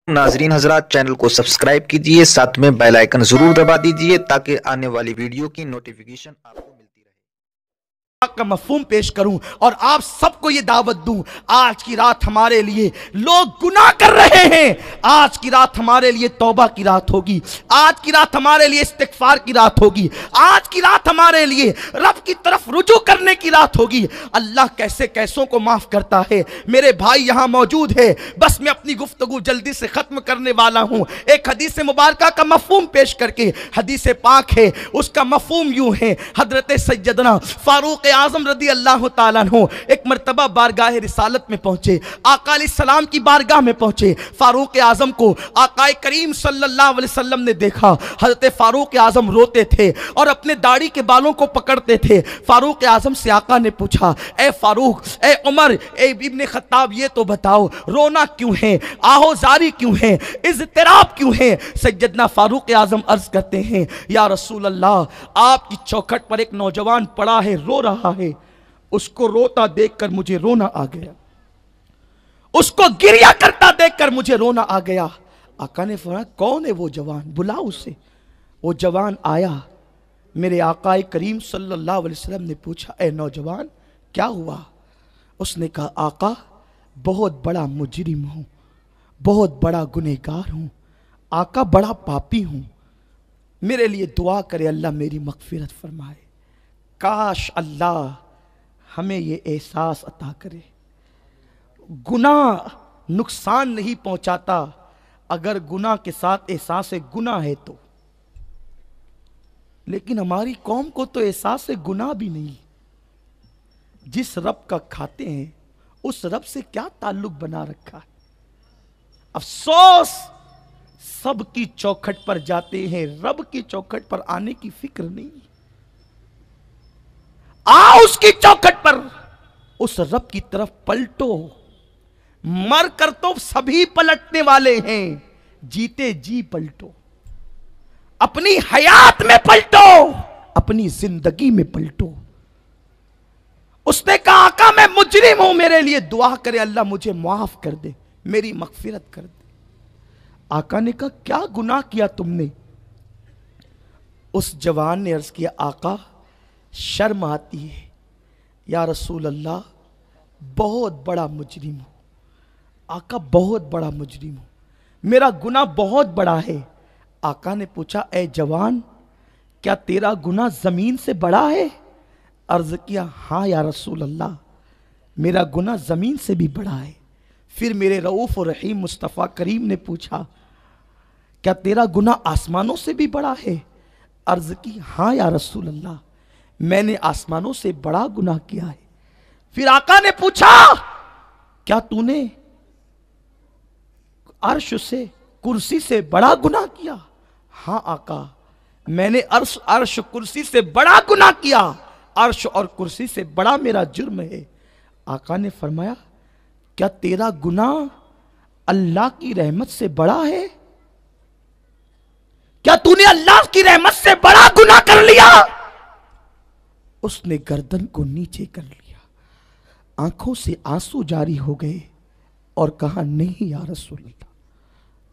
नाजरीन हजरात, चैनल को सब्सक्राइब कीजिए, साथ में बेल आइकन जरूर दबा दीजिए ताकि आने वाली वीडियो की नोटिफिकेशन आपको मिलती रहे। का मफहूम पेश करूं और आप सबको यह दावत दूं। आज की रात हमारे लिए लोग गुनाह कर रहे हैं, आज की रात हमारे लिए तौबा की रात होगी, आज की रात हमारे लिए इस्तिगफार की रात होगी, आज की रात हमारे लिए रब की तरफ रुजू करने की रात होगी। अल्लाह कैसे कैसों को माफ करता है। मेरे भाई यहां मौजूद है, बस मैं अपनी गुफ्तगू जल्दी से खत्म करने वाला हूं। एक हदीस मुबारका का मफहूम पेश करके, हदीस पाक है, उसका मफहूम यूं है। हजरत सैयदना फारूक आजम रदी अल्लाह ताला अन्हु एक मर्तबा बारगाह रिसालत में पहुंचे, आका अलैहिस्सलाम की बारगाह में पहुंचे। फारूक आजम को आका करीम सल्लल्लाहु अलैहि वसल्लम ने देखा। हजरत फारूक आजम रोते थे और अपने दाढ़ी के बालों को पकड़ते थे। फारूक आजम से आका ने पूछा, ए फारूक, ए उमर, ए इब्ने खत्ताब, ये तो बताओ रोना क्यों है, आहोजारी क्यों है, इज़्तिराब क्यों है। सैयदना फारूक आजम अर्ज करते हैं, या रसूल अल्लाह, आपकी चौखट पर एक नौजवान पड़ा है, रो रहा है, उसको रोता देखकर मुझे रोना आ गया, उसको गिरिया करता देखकर मुझे रोना आ गया। आका ने फरमाया, कौन है वो जवान, बुलाओ उसे। वो जवान आया। मेरे आका करीम सल्लल्लाहु अलैहि वसल्लम ने पूछा, ए नौजवान क्या हुआ? उसने कहा, आका बहुत बड़ा मुजरिम हूं, बहुत बड़ा गुनहगार हूं, आका बड़ा पापी हूं, मेरे लिए दुआ करे, अल्लाह मेरी मगफिरत फरमाए। काश अल्लाह हमें ये एहसास अता करे। गुनाह नुकसान नहीं पहुंचाता अगर गुनाह के साथ एहसास गुनाह है तो, लेकिन हमारी कौम को तो एहसास गुनाह भी नहीं। जिस रब का खाते हैं उस रब से क्या ताल्लुक बना रखा है। अफसोस, सबकी चौखट पर जाते हैं, रब की चौखट पर आने की फिक्र नहीं। आओ उसकी चौखट पर, उस रब की तरफ पलटो। मर कर तो सभी पलटने वाले हैं, जीते जी पलटो, अपनी हयात में पलटो, अपनी जिंदगी में पलटो। उसने कहा, आका मैं मुजरिम हूं, मेरे लिए दुआ करे, अल्लाह मुझे माफ कर दे, मेरी मगफिरत कर दे। आका ने कहा, क्या गुनाह किया तुमने? उस जवान ने अर्ज किया, आका शर्म आती है, या रसूल अल्लाह बहुत बड़ा मुजरिम हूं, आका बहुत बड़ा मुजरिम हूं, मेरा गुनाह बहुत बड़ा है। आका ने पूछा, ए जवान क्या तेरा गुनाह जमीन से बड़ा है? अर्ज किया, हाँ या रसूल अल्लाह, मेरा गुनाह जमीन से भी बड़ा है। फिर मेरे रऊफ और रहीम मुस्तफ़ा करीम ने पूछा, क्या तेरा गुनाह आसमानों से भी बड़ा है? अर्ज की, हाँ या रसूल अल्लाह, मैंने आसमानों से बड़ा गुनाह किया है। फिर आका ने पूछा, क्या तूने अर्श से, कुर्सी से बड़ा गुनाह किया? हाँ आका, मैंने अर्श कुर्सी से बड़ा गुनाह किया, अर्श और कुर्सी से बड़ा मेरा जुर्म है। आका ने फरमाया, क्या तेरा गुनाह अल्लाह की रहमत से बड़ा है? क्या तूने अल्लाह की रहमत से बड़ा गुनाह कर लिया? उसने गर्दन को नीचे कर लिया, आंखों से आंसू जारी हो गए और कहा, नहीं या रसूल अल्लाह,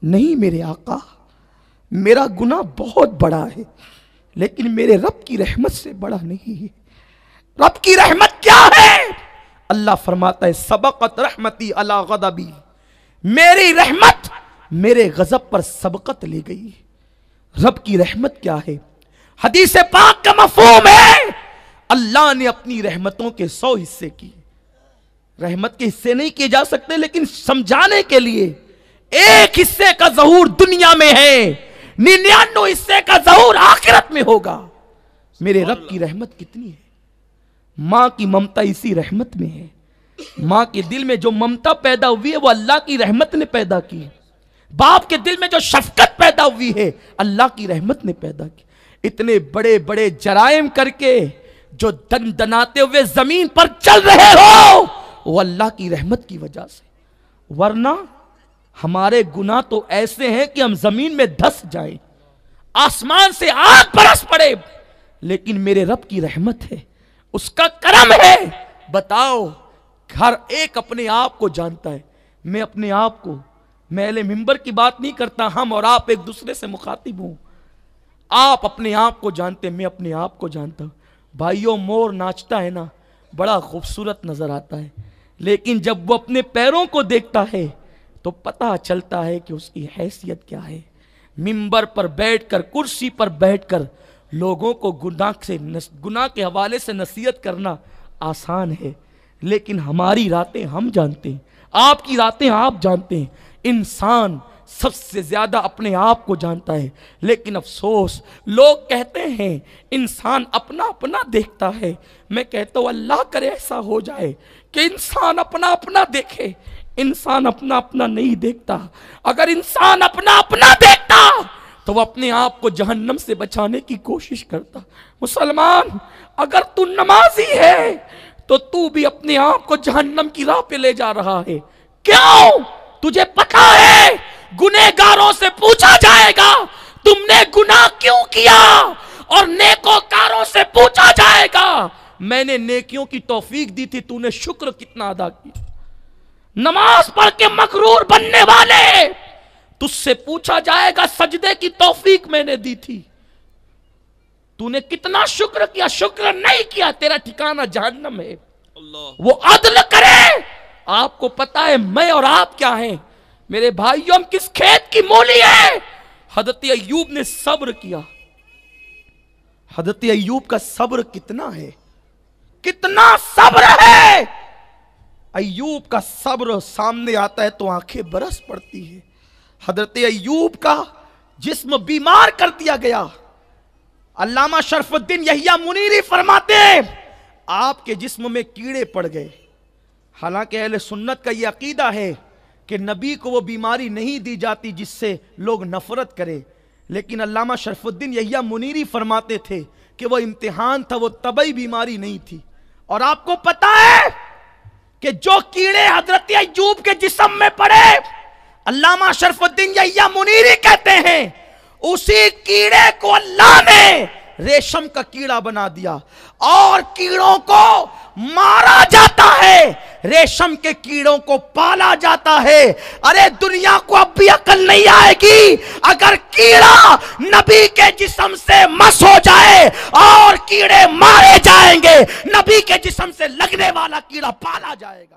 नहीं मेरे आका, मेरा गुनाह बहुत बड़ा है, लेकिन मेरे रब की रहमत से बड़ा नहीं है। रब की रहमत क्या है? अल्लाह फरमाता है, सबकत रहमती अला गज़बी, मेरी रहमत मेरे गजब पर सबकत ले गई। रब की रहमत क्या है? हदीस पाक का मफहूम है, अल्लाह ने अपनी रहमतों के 100 हिस्से किए। रहमत के हिस्से नहीं किए जा सकते, लेकिन समझाने के लिए एक हिस्से का ज़हूर दुनिया में है, 99 हिस्से का ज़हूर आखिरत में होगा। मेरे रब की रहमत कितनी है। मां की ममता इसी रहमत में है। मां के दिल में जो ममता पैदा हुई है वो अल्लाह की रहमत ने पैदा की। बाप के दिल में जो शफकत पैदा हुई है अल्लाह की रहमत ने पैदा की। इतने बड़े बड़े जराइम करके जो दनाते हुए जमीन पर चल रहे हो वो अल्लाह की रहमत की वजह से, वरना हमारे गुनाह तो ऐसे हैं कि हम जमीन में धंस जाएं, आसमान से आग बरस पड़े, लेकिन मेरे रब की रहमत है, उसका करम है। बताओ, हर एक अपने आप को जानता है। मैं अपने आप को मैं अहले मिंबर की बात नहीं करता, हम और आप एक दूसरे से मुखातिब हूं। आप अपने आप को जानते, मैं अपने आप को जानता हूं। भाइयों, मोर नाचता है ना, बड़ा खूबसूरत नजर आता है, लेकिन जब वो अपने पैरों को देखता है तो पता चलता है कि उसकी हैसियत क्या है। मिंबर पर बैठकर, कुर्सी पर बैठकर लोगों को गुनाह के हवाले से नसीहत करना आसान है, लेकिन हमारी रातें हम जानते हैं, आपकी रातें आप जानते हैं। इंसान सबसे ज्यादा अपने आप को जानता है, लेकिन अफसोस लोग कहते हैं इंसान अपना अपना देखता है। मैं कहता हूं अल्लाह करे ऐसा हो जाए कि इंसान अपना अपना देखे। इंसान अपना अपना नहीं देखता। अगर इंसान अपना अपना देखता तो वह अपने आप को जहन्नम से बचाने की कोशिश करता। मुसलमान, अगर तू नमाजी है तो तू भी अपने आप को जहन्नम की राह पे ले जा रहा है। क्यों? तुझे पता है गुनहगारों से पूछा जाएगा तुमने गुनाह क्यों किया, और नेकोकारों से पूछा जाएगा मैंने नेकियों की तौफीक दी थी, तूने शुक्र कितना अदा किया। नमाज पढ़ के मकरूर बनने वाले, तुझसे पूछा जाएगा सजदे की तौफीक मैंने दी थी, तूने कितना शुक्र किया। शुक्र नहीं किया, तेरा ठिकाना जहन्नम है। वो अदल करे। आपको पता है मैं और आप क्या हैं मेरे भाइयों, हम किस खेत की मूली है। हजरत अय्यूब ने सब्र किया। हजरत अय्यूब का सब्र कितना है, कितना सब्र है। अय्यूब का सब्र सामने आता है तो आंखें बरस पड़ती है। हजरत अय्यूब का जिस्म बीमार कर दिया गया। अल्लामा शरफुद्दीन यहिया मुनीरी फरमाते हैं आपके जिस्म में कीड़े पड़ गए। हालांकि अहले सुन्नत का यह अकीदा है कि नबी को वो बीमारी नहीं दी जाती जिससे लोग नफरत करें, लेकिन अल्लामा शरफुद्दीन यहिया मुनीरी फरमाते थे कि वो इम्तिहान था, वो तबई बीमारी नहीं थी। और आपको पता है कि जो कीड़े हजरत अय्यूब के जिस्म में पड़े, अल्लामा शरफुद्दीन यहिया मुनीरी कहते हैं उसी कीड़े को अल्लाह ने रेशम का कीड़ा बना दिया और कीड़ों को मारा जाता है, रेशम के कीड़ों को पाला जाता है। अरे दुनिया को अब भी अकल नहीं आएगी अगर कीड़ा नबी के जिस्म से मस हो जाए और कीड़े मारे जाएंगे, नबी के जिस्म से लगने वाला कीड़ा पाला जाएगा।